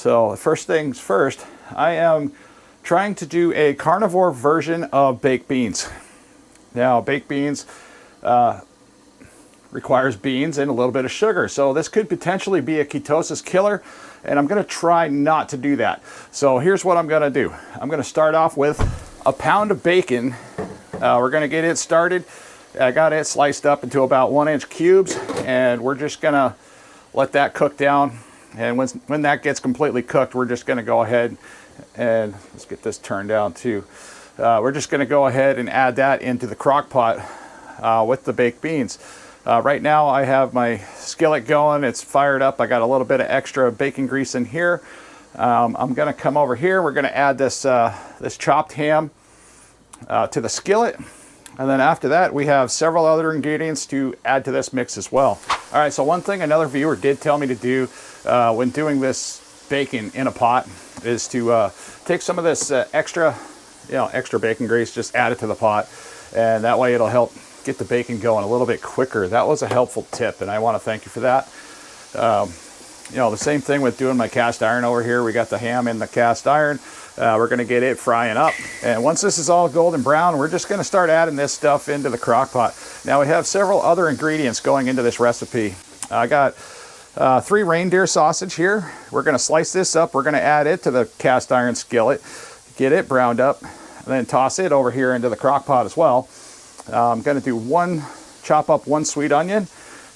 So first things first, I am trying to do a carnivore version of baked beans. Now, baked beans requires beans and a little bit of sugar. So this could potentially be a ketosis killer, and I'm gonna try not to do that. So here's what I'm gonna do. I'm gonna start off with a pound of bacon. We're gonna get it started. I got it sliced up into about 1-inch cubes, and we're just gonna let that cook down. And when that gets completely cooked, we're just gonna go ahead and let's get this turned down too. We're just gonna go ahead and add that into the crock pot with the baked beans. Right now I have my skillet going, it's fired up. I got a little bit of extra bacon grease in here. I'm gonna come over here, we're gonna add this, this chopped ham to the skillet. And then after that, we have several other ingredients to add to this mix as well. All right, so one thing another viewer did tell me to do when doing this bacon in a pot is to take some of this extra bacon grease, just add it to the pot. And that way it'll help get the bacon going a little bit quicker. That was a helpful tip, and I want to thank you for that. The same thing with doing my cast iron over here. We got the ham in the cast iron. We're going to get it frying up. And once this is all golden brown, we're just going to start adding this stuff into the crock pot. Now we have several other ingredients going into this recipe. I got 3 reindeer sausage here. We're going to slice this up. We're going to add it to the cast iron skillet, get it browned up, and then toss it over here into the crock pot as well. I'm going to chop up 1 sweet onion,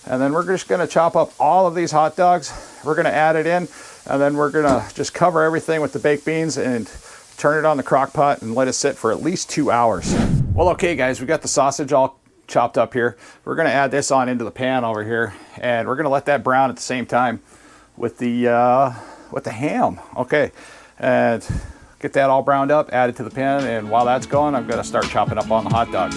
and then we're just going to chop up all of these hot dogs. We're going to add it in, and then we're going to just cover everything with the baked beans and turn it on the crock pot and let it sit for at least 2 hours. Well, okay guys, we got the sausage all chopped up here. We're going to add this on into the pan over here, and we're going to let that brown at the same time with the ham. Okay, and get that all browned up, add it to the pan, and while that's going, I'm going to start chopping up on the hot dogs.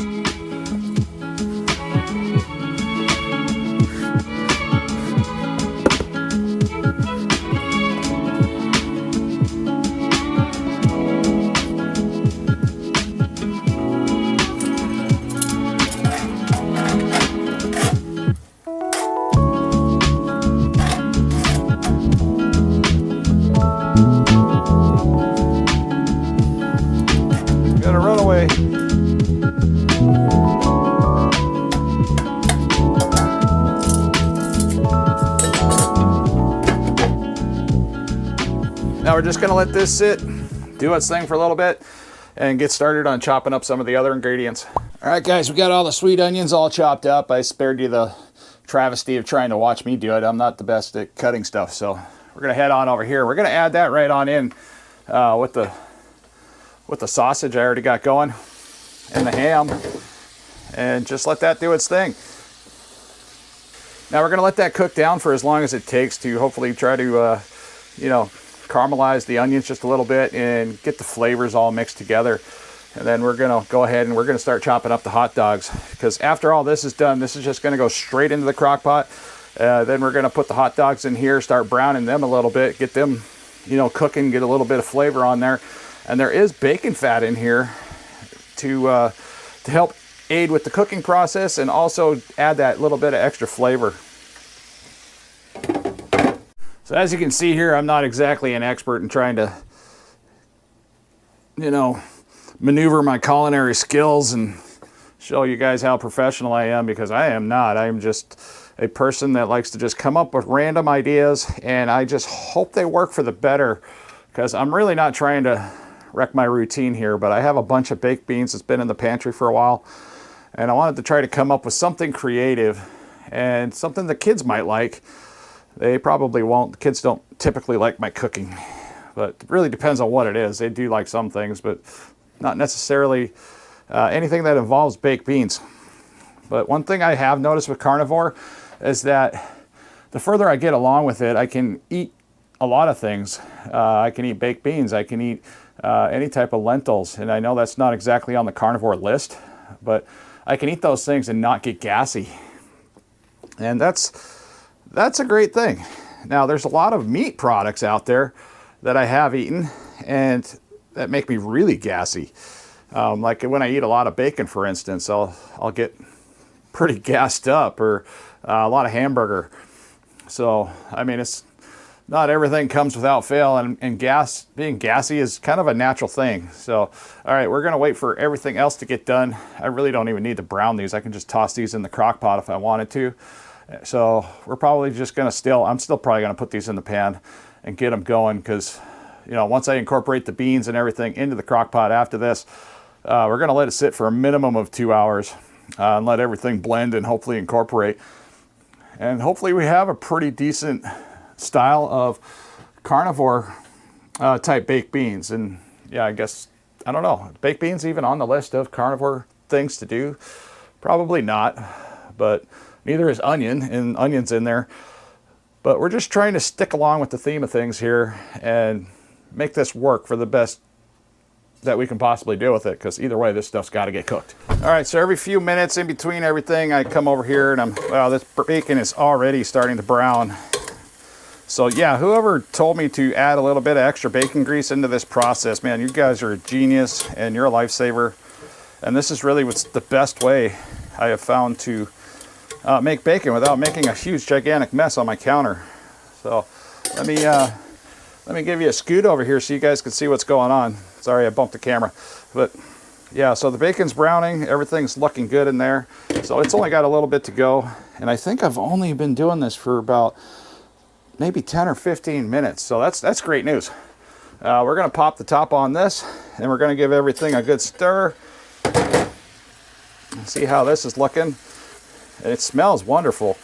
Now we're just going to let this sit, do its thing for a little bit, and get started on chopping up some of the other ingredients. All right guys, we got all the sweet onions all chopped up. I spared you the travesty of trying to watch me do it. I'm not the best at cutting stuff, so we're going to head on over here. We're going to add that right on in with the sausage I already got going and the ham, and just let that do its thing. Now we're going to let that cook down for as long as it takes to hopefully try to caramelize the onions just a little bit and get the flavors all mixed together. And then we're going to go ahead and we're going to start chopping up the hot dogs, because after all this is done, this is just going to go straight into the crock pot. Then we're going to put the hot dogs in here, start browning them a little bit, get them cooking, get a little bit of flavor on there. And there is bacon fat in here to help aid with the cooking process and also add that little bit of extra flavor. So as you can see here, I'm not exactly an expert in trying to, maneuver my culinary skills and show you guys how professional I am, because I am not. I'm just a person that likes to just come up with random ideas, and I just hope they work for the better, because I'm really not trying to wreck my routine here, but I have a bunch of baked beans that's been in the pantry for a while, and I wanted to try to come up with something creative and something the kids might like. They probably won't. The kids don't typically like my cooking, but it really depends on what it is. They do like some things, but not necessarily anything that involves baked beans. But one thing I have noticed with carnivore is that the further I get along with it, I can eat a lot of things. I can eat baked beans. I can eat any type of lentils. And I know that's not exactly on the carnivore list, but I can eat those things and not get gassy. And that's a great thing. Now, there's a lot of meat products out there that I have eaten and that make me really gassy. Like when I eat a lot of bacon, for instance, I'll get pretty gassed up, or a lot of hamburger. So, I mean, not everything comes without fail, and gas, being gassy is kind of a natural thing. So, all right, we're gonna wait for everything else to get done. I really don't even need to brown these. I can just toss these in the crock pot if I wanted to. So we're probably just gonna I'm still probably gonna put these in the pan and get them going, because, you know, once I incorporate the beans and everything into the crock pot after this, we're gonna let it sit for a minimum of 2 hours and let everything blend and hopefully incorporate. And hopefully we have a pretty decent style of carnivore type baked beans. And yeah, I guess, I don't know, baked beans even on the list of carnivore things to do? Probably not, but neither is onion, and onion's in there. But we're just trying to stick along with the theme of things here and make this work for the best that we can possibly do with it, because either way, this stuff's got to get cooked. All right, so every few minutes in between everything, I come over here and wow, this bacon is already starting to brown. So yeah, whoever told me to add a little bit of extra bacon grease into this process, man, you guys are a genius and you're a lifesaver. And this is really what's the best way I have found to make bacon without making a huge, gigantic mess on my counter. So let me give you a scoot over here so you guys can see what's going on. Sorry, I bumped the camera. But yeah, so the bacon's browning, everything's looking good in there. So it's only got a little bit to go. And I think I've only been doing this for about maybe 10 or 15 minutes. So that's great news. We're gonna pop the top on this, and we're gonna give everything a good stir. See how this is looking. It smells wonderful.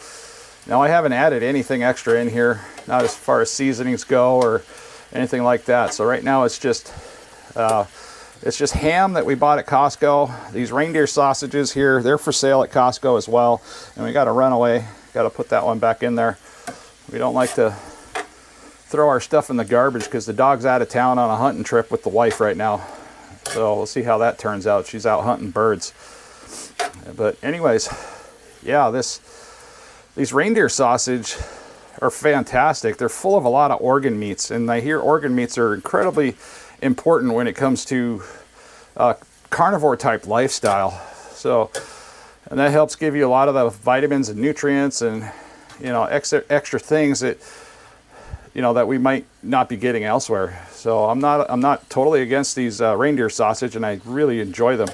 Now, I haven't added anything extra in here, not as far as seasonings go or anything like that. So right now it's just ham that we bought at Costco. These reindeer sausages here, they're for sale at Costco as well. And we got a runaway, got to put that one back in there. We don't like to throw our stuff in the garbage because the dog's out of town on a hunting trip with the wife right now. So we'll see how that turns out. She's out hunting birds. But anyways, yeah, these reindeer sausage are fantastic. They're full of a lot of organ meats, and I hear organ meats are incredibly important when it comes to carnivore type lifestyle. So, and that helps give you a lot of the vitamins and nutrients and, you know, extra things that, you know, that we might not be getting elsewhere. So I'm not totally against these reindeer sausage, and I really enjoy them.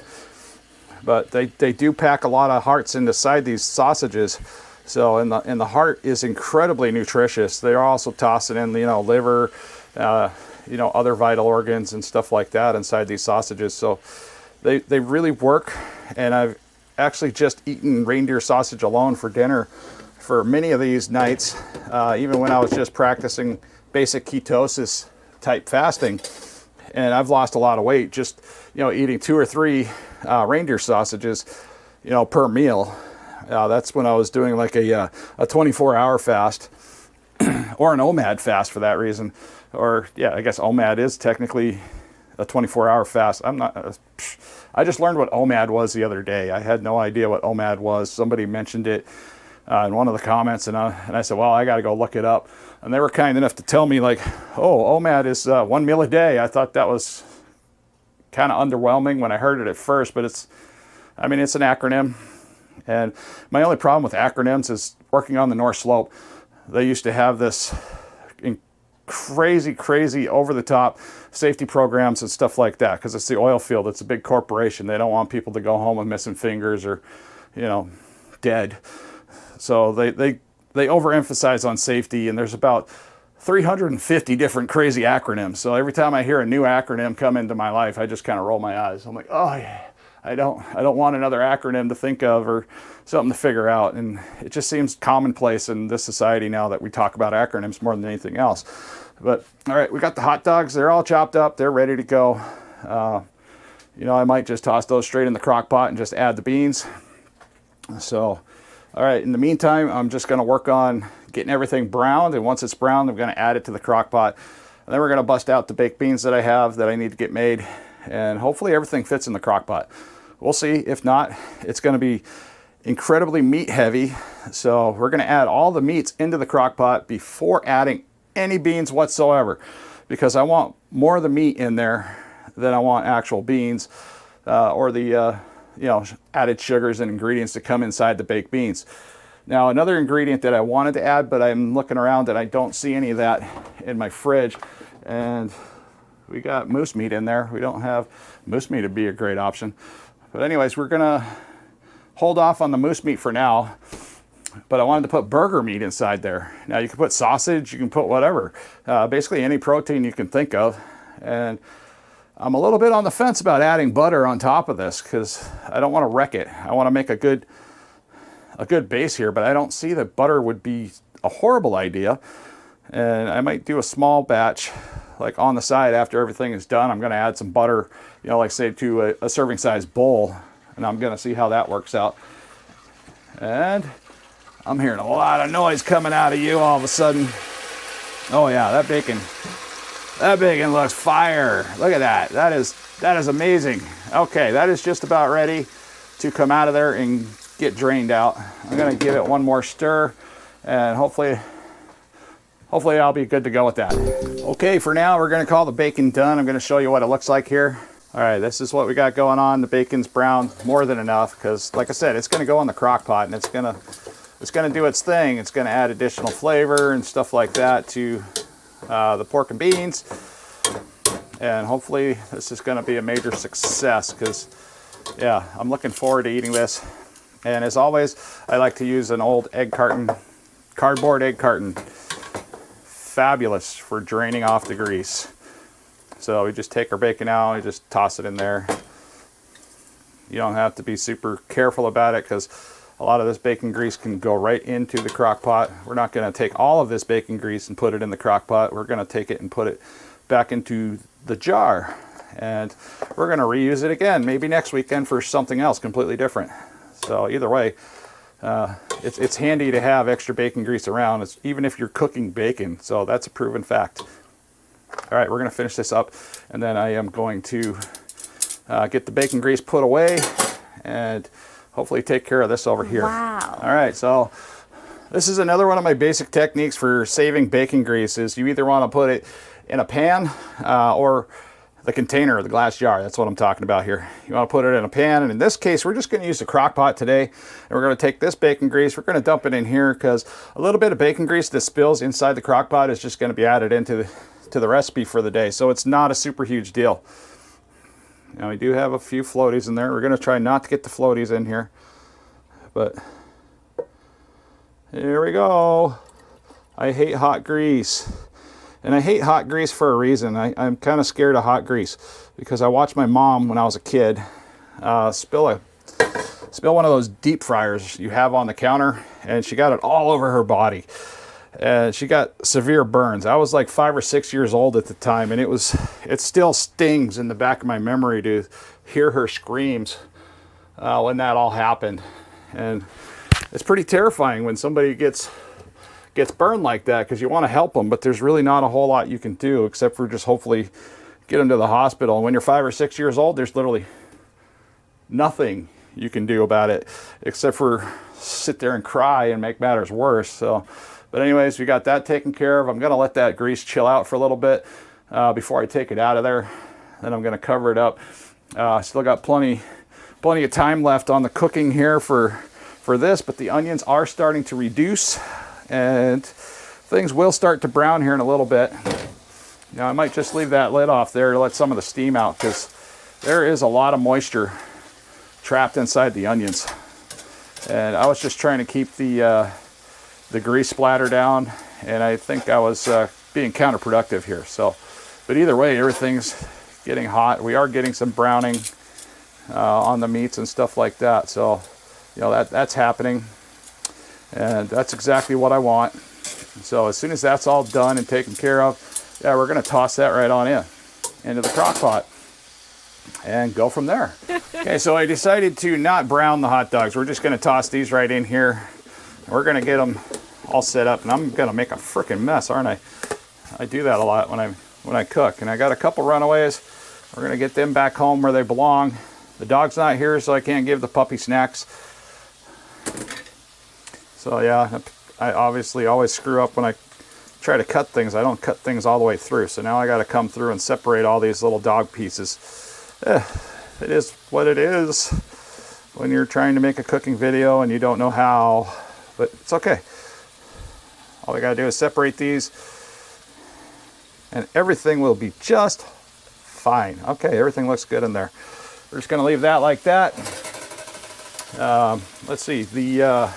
But they do pack a lot of hearts inside these sausages. So and the heart is incredibly nutritious. They're also tossing in, you know, liver, you know, other vital organs and stuff like that inside these sausages. So they really work. And I've actually just eaten reindeer sausage alone for dinner for many of these nights, even when I was just practicing basic ketosis type fasting. And I've lost a lot of weight just, you know, eating 2 or 3 reindeer sausages, you know, per meal. That's when I was doing like a 24-hour fast or an OMAD fast for that reason. Or yeah, I guess OMAD is technically a 24-hour fast. I just learned what OMAD was the other day. I had no idea what OMAD was. Somebody mentioned it in one of the comments, and I said, well, I got to go look it up. And they were kind enough to tell me, like, oh, OMAD is 1 meal a day. I thought that was kind of underwhelming when I heard it at first, but it's an acronym. And my only problem with acronyms is working on the North Slope. They used to have this crazy over-the-top safety programs and stuff like that, because it's the oil field. It's a big corporation. They don't want people to go home with missing fingers or, you know, dead. So they overemphasize on safety, and there's about 350 different crazy acronyms. So every time I hear a new acronym come into my life, I just kind of roll my eyes. I'm like, oh yeah, I don't want another acronym to think of or something to figure out. And it just seems commonplace in this society now that we talk about acronyms more than anything else. But all right, we got the hot dogs. They're all chopped up. They're ready to go. You know, I might just toss those straight in the crock pot and just add the beans. So, all right, in the meantime, I'm just going to work on getting everything browned. And once it's browned, I'm going to add it to the crock pot. And then we're going to bust out the baked beans that I have that I need to get made. And hopefully everything fits in the crock pot. We'll see. If not, it's going to be incredibly meat heavy. So we're going to add all the meats into the crock pot before adding any beans whatsoever, because I want more of the meat in there than I want actual beans or the you know, added sugars and ingredients to come inside the baked beans. Now, another ingredient that I wanted to add, but I'm looking around and I don't see any of that in my fridge. And we got moose meat in there. We don't have moose meat, would be a great option. But anyways, we're gonna hold off on the moose meat for now. But I wanted to put burger meat inside there. Now you can put sausage, you can put whatever. Basically any protein you can think of. And I'm a little bit on the fence about adding butter on top of this because I don't want to wreck it. I want to make a good base here, but I don't see that butter would be a horrible idea. And I might do a small batch, like on the side after everything is done. I'm going to add some butter, you know, like say to a serving size bowl, and I'm going to see how that works out. And I'm hearing a lot of noise coming out of you all of a sudden. Oh yeah, that bacon looks fire. Look at that. That is amazing. Okay, that is just about ready to come out of there and get drained out. I'm gonna give it one more stir, and hopefully I'll be good to go with that. Okay, for now we're gonna call the bacon done. I'm gonna show you what it looks like here. All right, this is what we got going on. The bacon's brown more than enough because, like I said, it's gonna go in the crock pot and it's gonna do its thing. It's gonna add additional flavor and stuff like that to the pork and beans. And hopefully this is gonna be a major success because, yeah, I'm looking forward to eating this. And as always, I like to use an old egg carton, cardboard egg carton. Fabulous for draining off the grease. So we just take our bacon out, we just toss it in there. You don't have to be super careful about it because a lot of this bacon grease can go right into the crock pot. We're not going to take all of this bacon grease and put it in the crock pot. We're going to take it and put it back into the jar. And we're going to reuse it again, maybe next weekend for something else completely different. So either way, it's handy to have extra bacon grease around, even if you're cooking bacon. So that's a proven fact. All right, we're going to finish this up, and then I am going to get the bacon grease put away and hopefully take care of this over here. Wow. All right, so this is another one of my basic techniques for saving bacon grease is you either want to put it in a pan or the container, the glass jar. That's what I'm talking about here. You want to put it in a pan, and in this case, we're just going to use the crock pot today, and we're going to take this bacon grease, we're going to dump it in here because a little bit of bacon grease that spills inside the crock pot is just going to be added into the recipe for the day, so it's not a super huge deal. Now we do have a few floaties in there. We're going to try not to get the floaties in here, but here we go. I hate hot grease, and I hate hot grease for a reason. I'm kind of scared of hot grease because I watched my mom when I was a kid spill one of those deep fryers you have on the counter, and she got it all over her body. And she got severe burns. I was like 5 or 6 years old at the time, and it still stings in the back of my memory to hear her screams when that all happened. And it's pretty terrifying when somebody gets burned like that because you want to help them, but there's really not a whole lot you can do except for just hopefully get them to the hospital. And when you're 5 or 6 years old, there's literally nothing you can do about it except for sit there and cry and make matters worse. So. But anyways, we got that taken care of. I'm going to let that grease chill out for a little bit before I take it out of there. Then I'm going to cover it up. Still got plenty of time left on the cooking here for this, but the onions are starting to reduce, and things will start to brown here in a little bit. Now I might just leave that lid off there to let some of the steam out because there is a lot of moisture trapped inside the onions. And I was just trying to keep the grease splatter down, and I think I was being counterproductive here. So, but either way, everything's getting hot. We are getting some browning on the meats and stuff like that. So, you know, that's happening, and that's exactly what I want. So as soon as that's all done and taken care of, yeah, we're going to toss that right on into the crock pot and go from there. Okay, so I decided to not brown the hot dogs. We're just going to toss these right in here. We're going to get them all set up, and I'm going to make a freaking mess, aren't I? I do that a lot when I cook, and I got a couple runaways. We're going to get them back home where they belong. The dog's not here, so I can't give the puppy snacks. So yeah, I obviously always screw up when I try to cut things. I don't cut things all the way through, so now I got to come through and separate all these little dog pieces. It is what it is when you're trying to make a cooking video and you don't know how but it's okay. All we gotta do is separate these and everything will be just fine. Okay, everything looks good in there. We're just gonna leave that like that. Let's see, the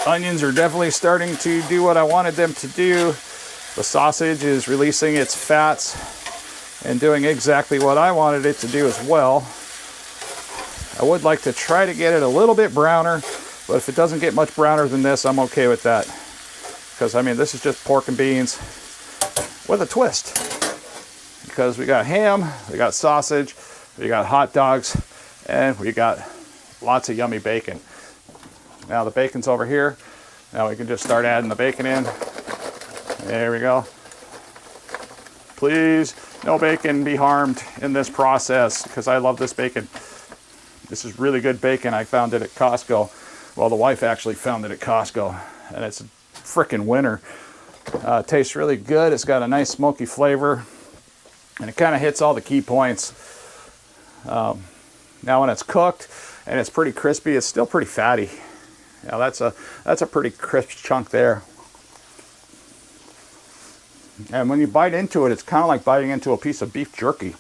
onions are definitely starting to do what I wanted them to do. The sausage is releasing its fats and doing exactly what I wanted it to do as well. I would like to try to get it a little bit browner, but if it doesn't get much browner than this, I'm okay with that. Because I mean, this is just pork and beans with a twist. Because we got ham, we got sausage, we got hot dogs, and we got lots of yummy bacon. Now the bacon's over here. Now we can just start adding the bacon in. There we go. Please, no bacon be harmed in this process, because I love this bacon. This is really good bacon. I found it at Costco. Well, the wife actually found it at Costco, and it's a frickin' winner. It tastes really good. It's got a nice smoky flavor, and it kind of hits all the key points. Now when it's cooked and it's pretty crispy, it's still pretty fatty. Now that's a pretty crisp chunk there. And when you bite into it, it's kind of like biting into a piece of beef jerky.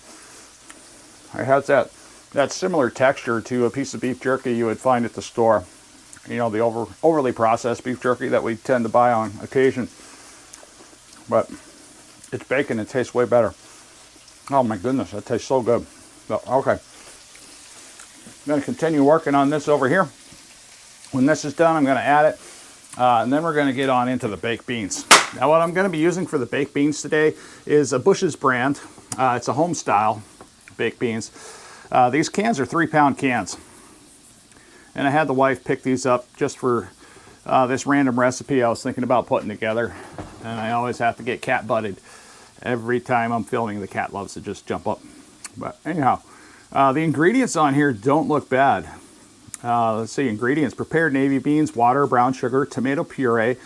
It has that similar texture to a piece of beef jerky you would find at the store. You know, the overly processed beef jerky that we tend to buy on occasion. But it's bacon, it tastes way better. Oh my goodness, that tastes so good. So, okay. I'm going to continue working on this over here. When this is done, I'm going to add it. And then we're going to get on into the baked beans. Now what I'm going to be using for the baked beans today is a Bush's brand. It's a home style baked beans. These cans are 3-pound cans. And I had the wife pick these up just for this random recipe I was thinking about putting together. And I always have to get cat butted. Every time I'm filming, the cat loves to just jump up. But anyhow, the ingredients on here don't look bad. Let's see, ingredients: prepared navy beans, water, brown sugar, tomato puree.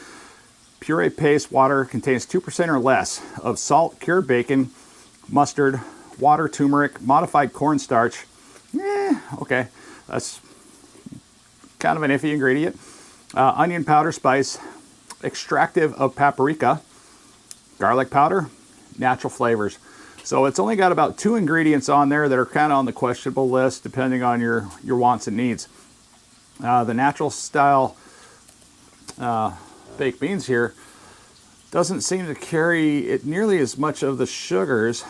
Puree paste water contains 2% or less of salt, cured bacon, mustard, water, turmeric, modified cornstarch. Okay, that's kind of an iffy ingredient. Onion powder, spice, extractive of paprika, garlic powder, natural flavors. So it's only got about 2 ingredients on there that are kind of on the questionable list, depending on your wants and needs. The natural style baked beans here doesn't seem to carry it nearly as much of the sugars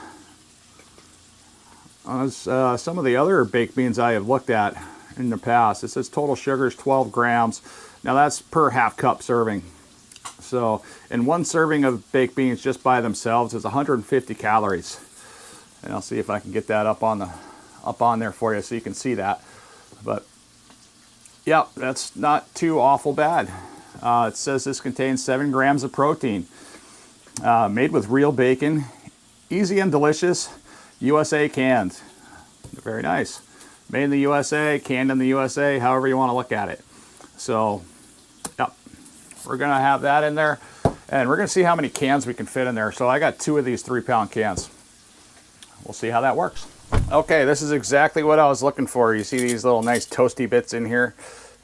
as some of the other baked beans I have looked at in the past. It says total sugar is 12 grams. Now that's per half cup serving. So, and 1 serving of baked beans just by themselves is 150 calories. And I'll see if I can get that up on there for you so you can see that. But yeah, that's not too awful bad. It says this contains 7 grams of protein. Made with real bacon, easy and delicious, USA canned. Very nice. Made in the USA, canned in the USA, however you want to look at it. So, yep, we're going to have that in there. And we're going to see how many cans we can fit in there. So I got 2 of these 3-pound cans. We'll see how that works. Okay, this is exactly what I was looking for. You see these little nice toasty bits in here,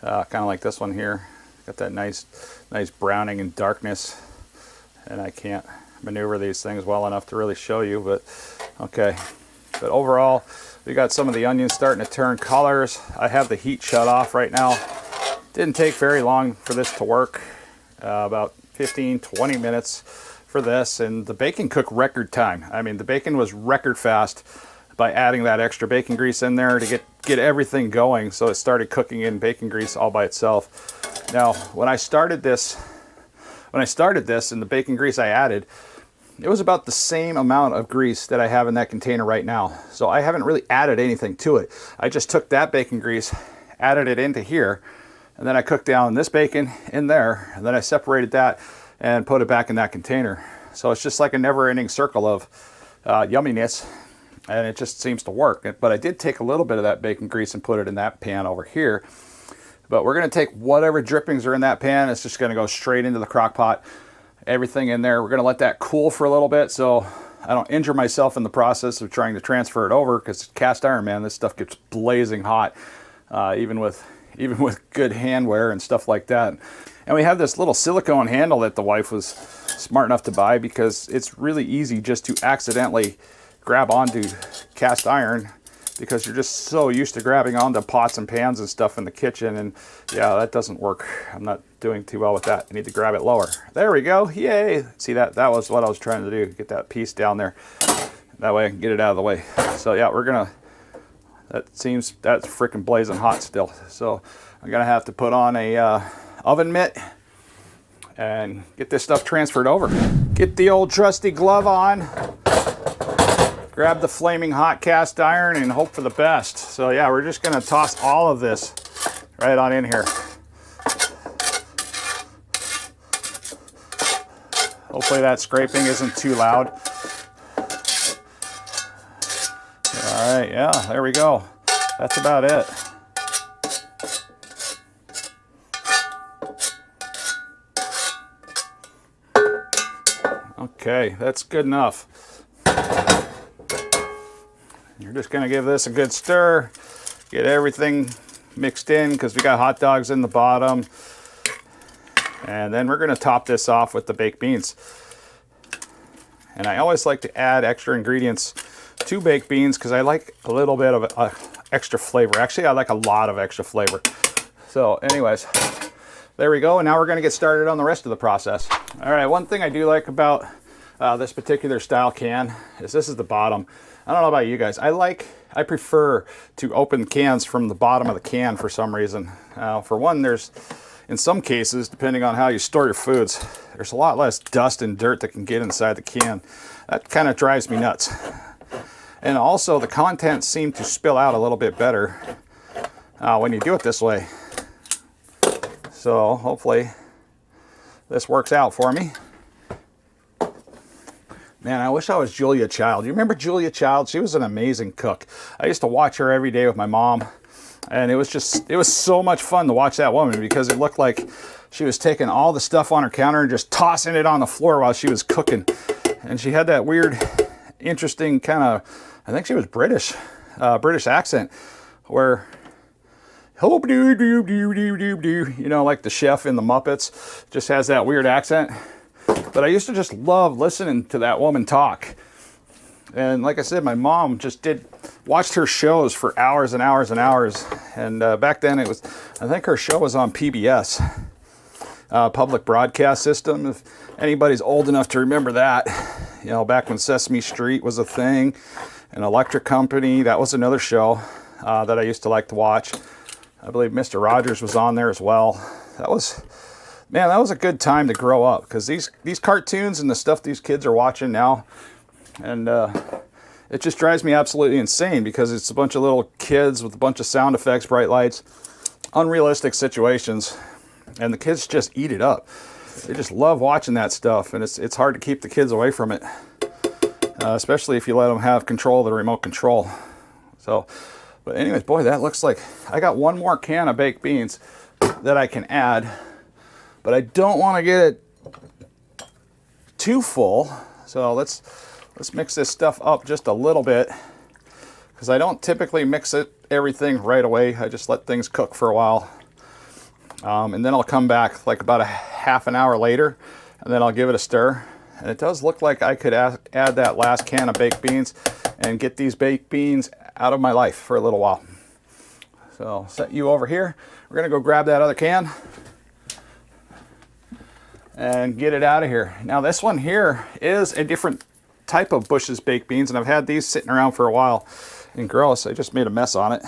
kind of like this one here. Got that nice browning and darkness, and I can't maneuver these things well enough to really show you, but okay. But overall, we got some of the onions starting to turn colors. I have the heat shut off right now. Didn't take very long for this to work, about 15-20 minutes for this, and the bacon cooked record time. I mean, the bacon was record fast by adding that extra bacon grease in there to get everything going, so it started cooking in bacon grease all by itself. Now, when I started this and the bacon grease I added, it was about the same amount of grease that I have in that container right now. So I haven't really added anything to it. I just took that bacon grease, added it into here, and then I cooked down this bacon in there, and then I separated that and put it back in that container. So it's just like a never-ending circle of yumminess, and it just seems to work. But I did take a little bit of that bacon grease and put it in that pan over here. But we're going to take whatever drippings are in that pan. It's just going to go straight into the crock pot. Everything in there. We're going to let that cool for a little bit so I don't injure myself in the process of trying to transfer it over, because cast iron, man, this stuff gets blazing hot. Even with even with good handwear and stuff like that. And we have this little silicone handle that the wife was smart enough to buy, because it's really easy just to accidentally grab onto cast iron, because you're just so used to grabbing onto pots and pans and stuff in the kitchen. And yeah, that doesn't work. I'm not doing too well with that. I need to grab it lower. There we go. Yay. See, that was what I was trying to do, get that piece down there. That way I can get it out of the way. So yeah, that's freaking blazing hot still. So I'm gonna have to put on a oven mitt and get this stuff transferred over. Get the old trusty glove on, grab the flaming hot cast iron, and hope for the best. So yeah, we're just gonna toss all of this right on in here. Hopefully that scraping isn't too loud. All right, yeah, there we go. That's about it. Okay, that's good enough. You're just gonna give this a good stir, get everything mixed in, because we got hot dogs in the bottom. And then we're gonna top this off with the baked beans. And I always like to add extra ingredients to baked beans, because I like a little bit of extra flavor. Actually, I like a lot of extra flavor. So anyways, there we go. And now we're gonna get started on the rest of the process. All right, one thing I do like about this particular style can is this is the bottom. I don't know about you guys. I prefer to open cans from the bottom of the can for some reason. For one, in some cases, depending on how you store your foods, there's a lot less dust and dirt that can get inside the can. That kind of drives me nuts. And also the contents seem to spill out a little bit better when you do it this way. So hopefully this works out for me. Man, I wish I was Julia Child. You remember Julia Child? She was an amazing cook. I used to watch her every day with my mom. And it was so much fun to watch that woman, because it looked like she was taking all the stuff on her counter and just tossing it on the floor while she was cooking. And she had that weird, interesting kind of, I think she was British accent, where, you know, like the chef in the Muppets, just has that weird accent. But I used to just love listening to that woman talk. And like I said, my mom just watched her shows for hours and hours and hours. And back then I think her show was on PBS, Public Broadcast System. If anybody's old enough to remember that, you know, back when Sesame Street was a thing, and Electric Company, that was another show that I used to like to watch. I believe Mr. Rogers was on there as well. Man, that was a good time to grow up, because these cartoons and the stuff these kids are watching now, and it just drives me absolutely insane, because it's a bunch of little kids with a bunch of sound effects, bright lights, unrealistic situations, and the kids just eat it up. They just love watching that stuff, and it's hard to keep the kids away from it, especially if you let them have control of the remote control. So, but anyways, boy, that looks like I got one more can of baked beans that I can add. But I don't want to get it too full. So let's mix this stuff up just a little bit, because I don't typically mix everything right away. I just let things cook for a while. And then I'll come back like about a half an hour later, and then I'll give it a stir. And it does look like I could add that last can of baked beans and get these baked beans out of my life for a little while. So I'll set you over here. We're gonna go grab that other can and get it out of here. Now this one here is a different type of Bush's baked beans, and I've had these sitting around for a while. And gross, I just made a mess on it.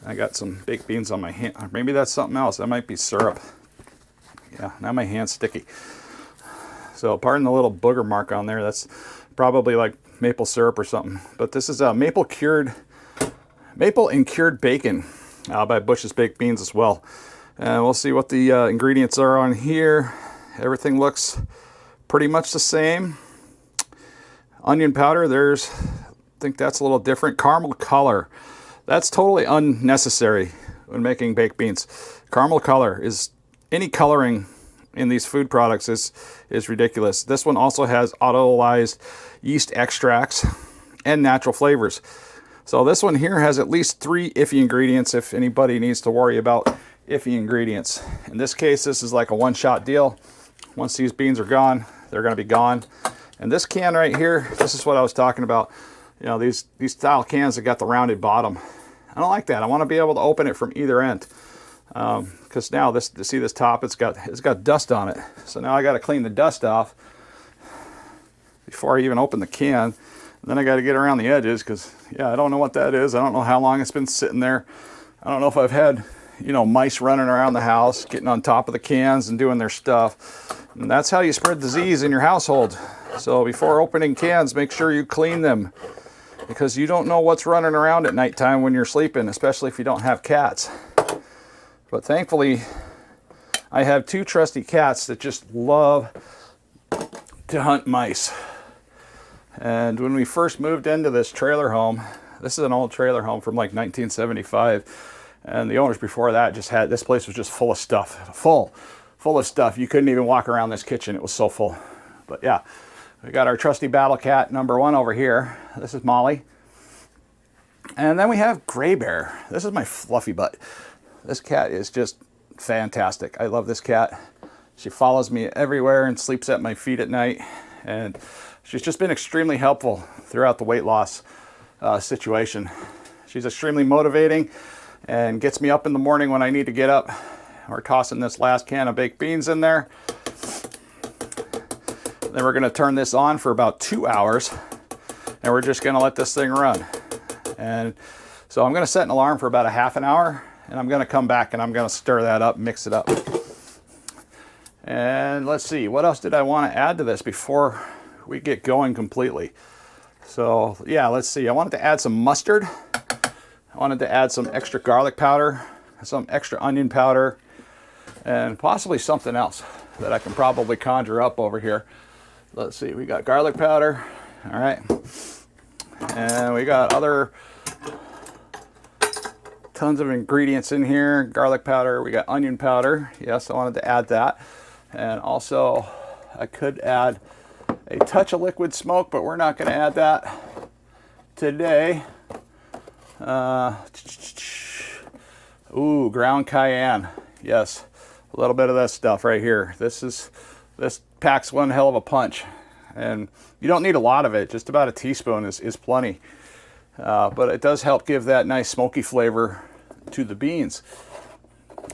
I got some baked beans on my hand. Or maybe that's something else. That might be syrup. Yeah, now my hand's sticky. So pardon the little booger mark on there. That's probably like maple syrup or something. But this is maple and cured bacon by Bush's Baked Beans as well. And we'll see what the ingredients are on here. Everything looks pretty much the same. Onion powder, I think that's a little different. Caramel color, that's totally unnecessary when making baked beans. Caramel color any coloring in these food products is ridiculous. This one also has autolyzed yeast extracts and natural flavors. So this one here has at least 3 iffy ingredients if anybody needs to worry about iffy ingredients. In this case, this is like a one-shot deal. Once these beans are gone, they're going to be gone. And this can right here, this is what I was talking about. You know, these style cans that got the rounded bottom. I don't like that. I want to be able to open it from either end. Because now see this top, it's got dust on it. So now I got to clean the dust off before I even open the can. And then I got to get around the edges because, yeah, I don't know what that is. I don't know how long it's been sitting there. I don't know if I've had, you know, mice running around the house, getting on top of the cans and doing their stuff. And that's how you spread disease in your household. So before opening cans, make sure you clean them, because you don't know what's running around at nighttime when you're sleeping, especially if you don't have cats. But thankfully, I have 2 trusty cats that just love to hunt mice. And when we first moved into this trailer home, this is an old trailer home from like 1975, and the owners before that just had, this place was just full of stuff, full of stuff. You couldn't even walk around this kitchen, it was so full. But yeah, we got our trusty battle cat number 1 over here. This is Molly. And then we have Gray Bear. This is my fluffy butt. This cat is just fantastic. I love this cat. She follows me everywhere and sleeps at my feet at night. And she's just been extremely helpful throughout the weight loss situation. She's extremely motivating and gets me up in the morning when I need to get up. We're tossing this last can of baked beans in there. Then we're going to turn this on for about 2 hours. And we're just going to let this thing run. And so I'm going to set an alarm for about a half an hour. And I'm going to come back and I'm going to stir that up, mix it up. And let's see, what else did I want to add to this before we get going completely? So yeah, let's see. I wanted to add some mustard. I wanted to add some extra garlic powder, some extra onion powder, and possibly something else that I can probably conjure up over here. Let's see, we got garlic powder. All right. And we got other tons of ingredients in here. Garlic powder, we got onion powder. Yes, I wanted to add that. And also I could add a touch of liquid smoke, but we're not going to add that today. Ooh, ground cayenne. Yes, a little bit of this stuff right here. This packs one hell of a punch. And you don't need a lot of it. Just about a teaspoon is plenty. But it does help give that nice smoky flavor to the beans.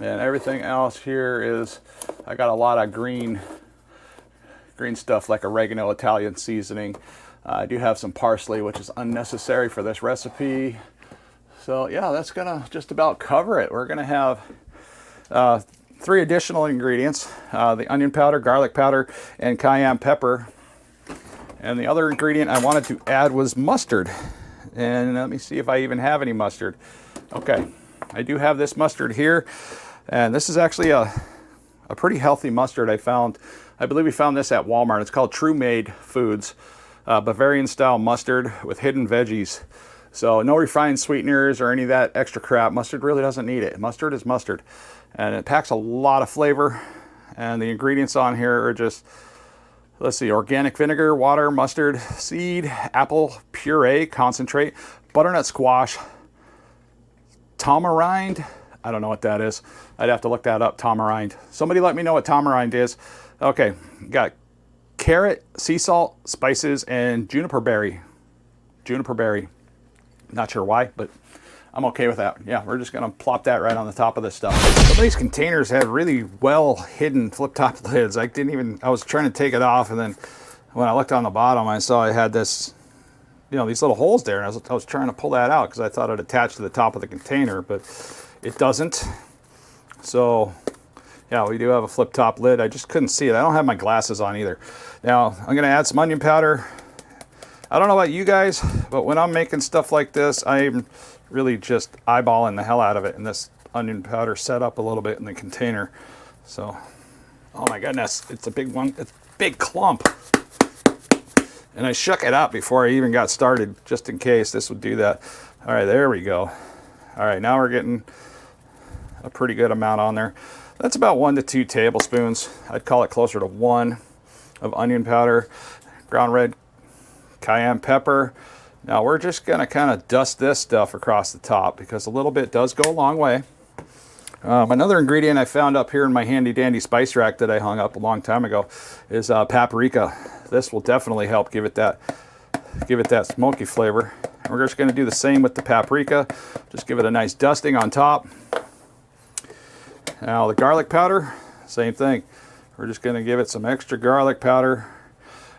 And everything else here is, I got a lot of green stuff like oregano, Italian seasoning. I do have some parsley, which is unnecessary for this recipe. So yeah, that's gonna just about cover it. We're gonna have 3 additional ingredients, the onion powder, garlic powder, and cayenne pepper. And the other ingredient I wanted to add was mustard. And let me see if I even have any mustard. Okay, I do have this mustard here. And this is actually a pretty healthy mustard I found. I believe we found this at Walmart. It's called True Made Foods, Bavarian style mustard with hidden veggies. So no refined sweeteners or any of that extra crap. Mustard really doesn't need it. Mustard is mustard. And it packs a lot of flavor. And the ingredients on here are just, let's see, organic vinegar, water, mustard, seed, apple puree, concentrate, butternut squash, tamarind. I don't know what that is. I'd have to look that up, tamarind. Somebody let me know what tamarind is. Okay, got carrot, sea salt, spices, and juniper berry. Juniper berry. Not sure why, but I'm okay with that. Yeah, we're just gonna plop that right on the top of this stuff. Some of these containers have really well hidden flip top lids. I was trying to take it off, and then when I looked on the bottom, I saw I had this, you know, these little holes there, and I was trying to pull that out because I thought it attached to the top of the container, but it doesn't. So yeah, we do have a flip top lid. I just couldn't see it. I don't have my glasses on either. Now I'm gonna add some onion powder. I don't know about you guys, but when I'm making stuff like this, I'm really just eyeballing the hell out of it. And this onion powder set up a little bit in the container. So, oh my goodness, it's a big one. It's a big clump. And I shook it up before I even got started, just in case this would do that. All right, there we go. All right, now we're getting a pretty good amount on there. That's about 1 to 2 tablespoons. I'd call it closer to 1 of onion powder, ground red cayenne pepper, Now we're just going to kind of dust this stuff across the top because a little bit does go a long way. Another ingredient I found up here in my handy dandy spice rack that I hung up a long time ago is paprika. This will definitely help give it that smoky flavor. We're just going to do the same with the paprika. Just give it a nice dusting on top. Now the garlic powder, same thing. We're just going to give it some extra garlic powder.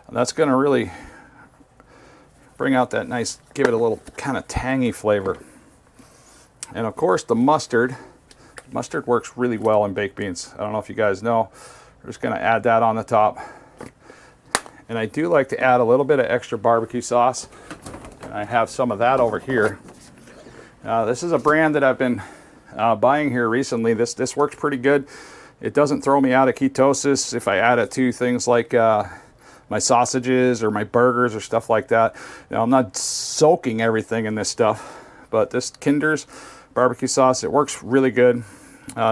And that's going to really bring out that nice, give it a little kind of tangy flavor. And of course the mustard. Mustard works really well in baked beans. I don't know if you guys know. We're just going to add that on the top. And I do like to add a little bit of extra barbecue sauce. And I have some of that over here. This is a brand that I've been buying here recently. This works pretty good. It doesn't throw me out of ketosis if I add it to things like my sausages or my burgers or stuff like that. Now, I'm not soaking everything in this stuff, but this Kinder's barbecue sauce, it works really good.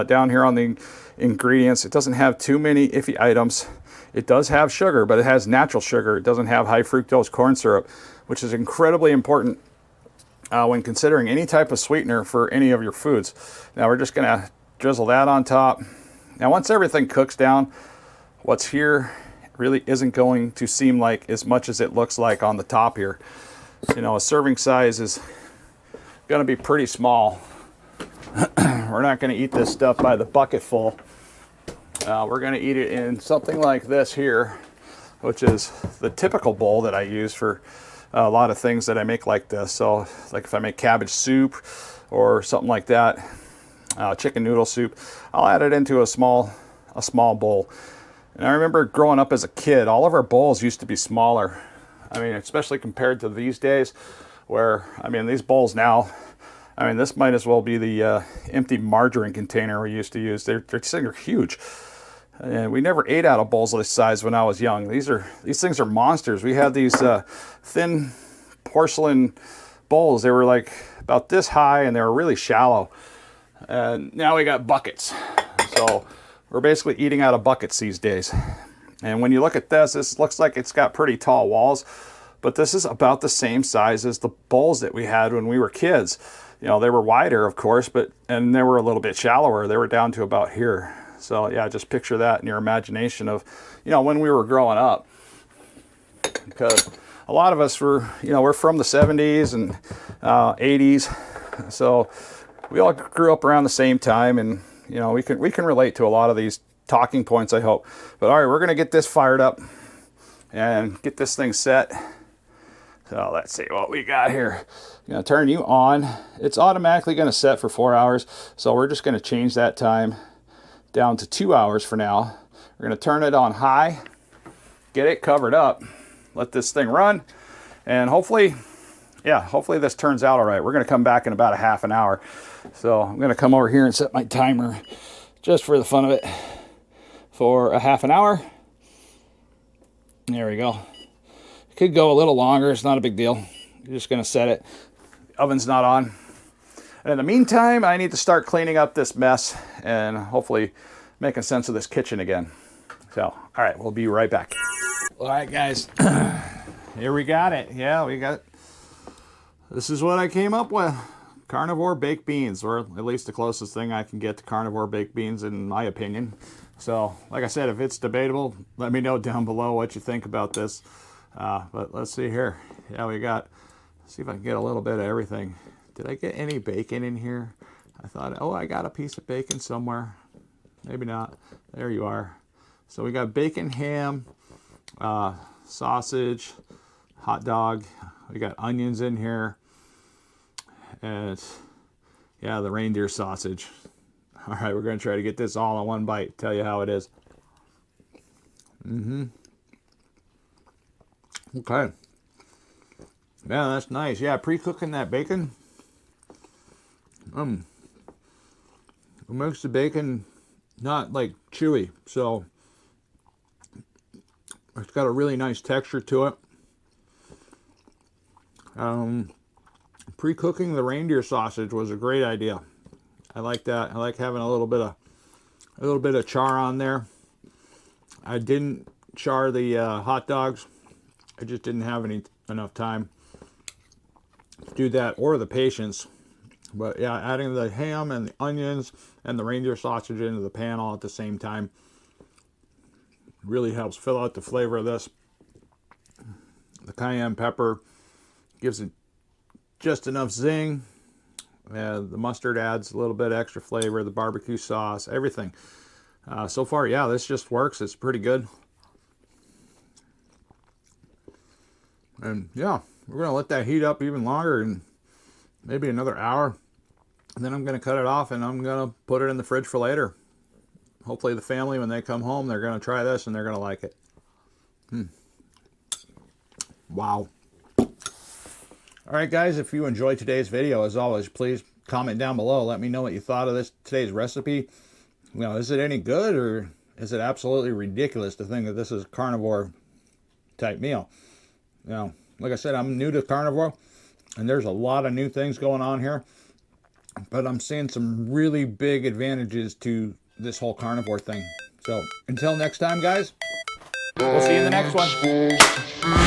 Down here on the ingredients, it doesn't have too many iffy items. It does have sugar, but it has natural sugar. It doesn't have high fructose corn syrup, which is incredibly important when considering any type of sweetener for any of your foods. Now we're just gonna drizzle that on top. Now once everything cooks down, what's here really isn't going to seem like as much as it looks like on the top here. You know, a serving size is gonna be pretty small. We're not going to eat this stuff by the bucket full. We're going to eat it in something like this here, which is the typical bowl that I use for a lot of things that I make like this. So like if I make cabbage soup or something like that, chicken noodle soup, I'll add it into a small bowl. And I remember growing up as a kid, all of our bowls used to be smaller. I mean, especially compared to these days where, I mean, these bowls now, I mean, this might as well be the empty margarine container we used to use. These things are huge. And we never ate out of bowls this size when I was young. These things are monsters. We had these thin porcelain bowls. They were like about this high and they were really shallow. And now we got buckets. So we're basically eating out of buckets these days. And when you look at this looks like it's got pretty tall walls, but this is about the same size as the bowls that we had when we were kids. You know, they were wider, of course, and they were a little bit shallower. They were down to about here. So yeah, just picture that in your imagination of, you know, when we were growing up. Because a lot of us were, you know, we're from the 70s and 80s. So we all grew up around the same time, and, you know, we can relate to a lot of these talking points, I hope. But all right, we're going to get this fired up and get this thing set. So let's see what we got here. I'm going to turn you on. It's automatically going to set for 4 hours. So we're just going to change that time down to 2 hours for now. We're going to turn it on high, get it covered up, let this thing run, and hopefully this turns out all right. We're going to come back in about a half an hour. So I'm going to come over here and set my timer just for the fun of it for a half an hour. There we go. It could go a little longer. It's not a big deal. You're just going to set it. Oven's not on. And in the meantime, I need to start cleaning up this mess and hopefully making sense of this kitchen again. So, all right, we'll be right back. All right, guys, here we got it. Yeah, we got it. This is what I came up with. Carnivore baked beans, or at least the closest thing I can get to carnivore baked beans in my opinion. So, like I said, if it's debatable, let me know down below what you think about this. But let's see here. Yeah, we got, see if I can get a little bit of everything. Did I get any bacon in here? I thought, oh, I got a piece of bacon somewhere. Maybe not. There you are. So we got bacon, ham, sausage, hot dog. We got onions in here. And yeah, the reindeer sausage. All right, we're going to try to get this all in one bite. Tell you how it is. Okay. Yeah, that's nice. Yeah, pre-cooking that bacon. It makes the bacon not like chewy, so it's got a really nice texture to it. Pre-cooking the reindeer sausage was a great idea. I like that. I like having a little bit of char on there. I didn't char the hot dogs. I just didn't have enough time. do that or the patience. But yeah, adding the ham and the onions and the reindeer sausage into the pan all at the same time really helps fill out the flavor of this. The cayenne pepper gives it just enough zing. The mustard adds a little bit extra flavor, the barbecue sauce, everything. So far, yeah, this just works. It's pretty good. And yeah, we're going to let that heat up even longer, and maybe another hour. And then I'm going to cut it off and I'm going to put it in the fridge for later. Hopefully the family, when they come home, they're going to try this and they're going to like it. Wow. All right, guys, if you enjoyed today's video, as always, please comment down below. Let me know what you thought of today's recipe. You know, is it any good, or is it absolutely ridiculous to think that this is a carnivore type meal? You know, like I said, I'm new to carnivore, and there's a lot of new things going on here, but I'm seeing some really big advantages to this whole carnivore thing. So until next time, guys, we'll see you in the next one.